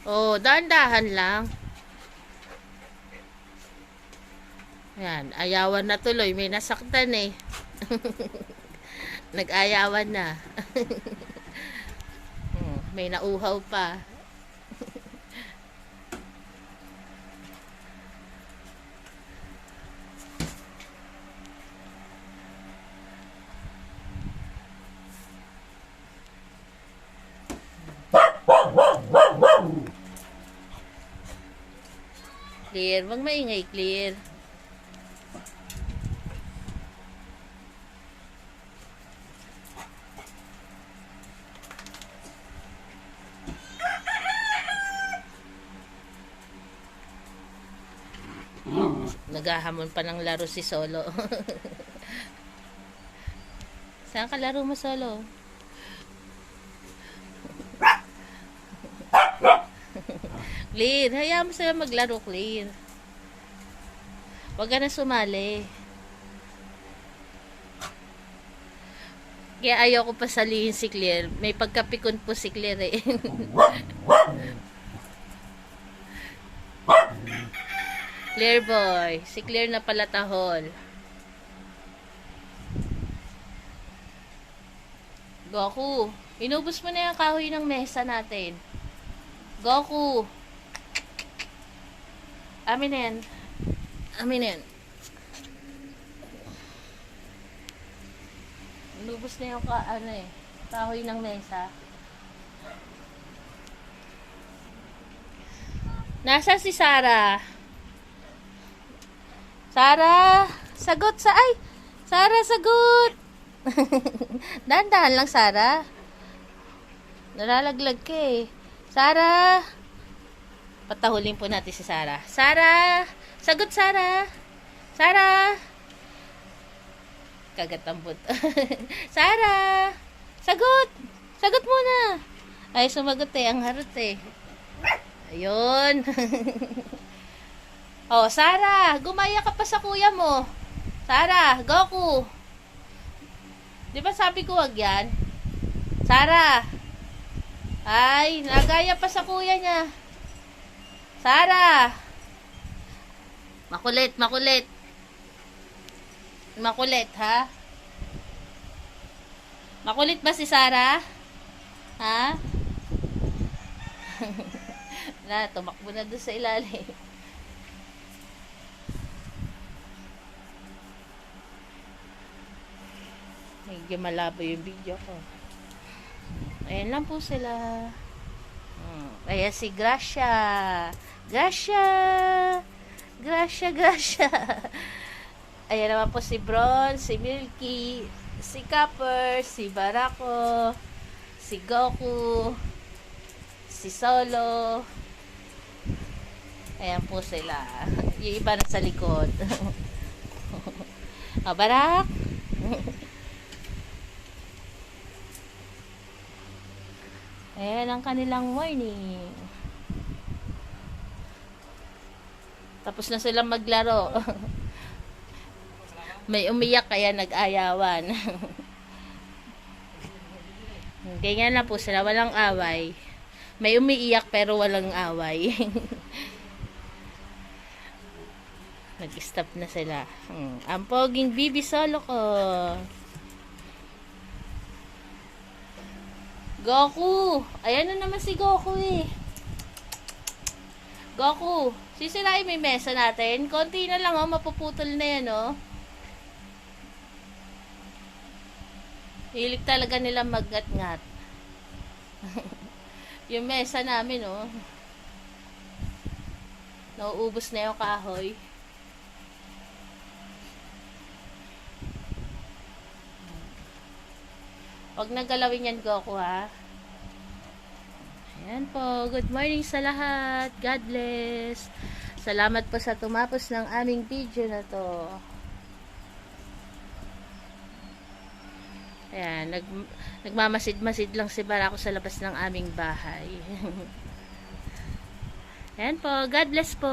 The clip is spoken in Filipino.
Oh, dahan-dahan lang. Yan, ayawan na tuloy. May nasaktan eh. Nag-ayawan na. May nauhaw pa. Clear, wag maingay, Clear. Naghahamon pa ng laro si Solo. Saan ka laro mo, Solo? Clear, hayaan mo sila maglaro, Clear. Huwag ka na sumali. Kaya ayaw ko pasalihin si Clear. May pagkapikon po si Clear eh. Clear boy. Si Clear na pala tahol. Goku, inubos mo na yung kahoy ng mesa natin. Goku. Amin na yan. Amin na yan. Inubos na yung kahoy ng mesa. Nasa si Sarah? Sarah, sagot sa ay. Sarah, sagot. Dahan-dahan lang, Sarah. Nalalaglag ka eh. Sarah. Patahulin po natin si Sarah. Sarah, sagot, Sarah. Sarah. Kagatambot. Sarah, sagot. Sagot muna. Ay, sumagot eh. Ang harot eh. Ayun. Oh, Sarah, gumaya ka pa sa kuya mo. Sarah, Goku. Di ba sabi ko wag yan? Sarah. Ay, nagaya pa sa kuya niya. Sarah. Makulit, makulit. Makulit, ha? Makulit ba si Sarah? Ha? Na, tumakbo na doon sa ilalim. Medyo malabo yung video ko. Ayan lang po sila. Kaya si Gracia. Gracia. Gracia, Gracia. Ayan naman po si Bron, si Milky, si Copper, si Barako, si Goku, si Solo. Ayan po sila. Yung iba na sa likod. Barak. Ayan ang kanilang morning. Tapos na silang maglaro. May umiyak kaya nag-ayawan. Ganyan na po sila. Walang away. May umiiyak pero walang away. Nag-stop na sila. Ang poging bibi Solo ko. Goku! Ayan na naman si Goku eh. Goku, sisirain mo yung mesa natin. Konti na lang oh, mapuputol na yan oh. Hilig talaga nila magngat-ngat. Yung mesa namin oh. Nauubos na yung kahoy. Huwag na galawin yan, Goku, ha? Ayan po. Good morning sa lahat. God bless. Salamat po sa tumapos ng aming video na to. Ayan. Nagmamasid-masid lang si Barako sa labas ng aming bahay. Ayan po. God bless po.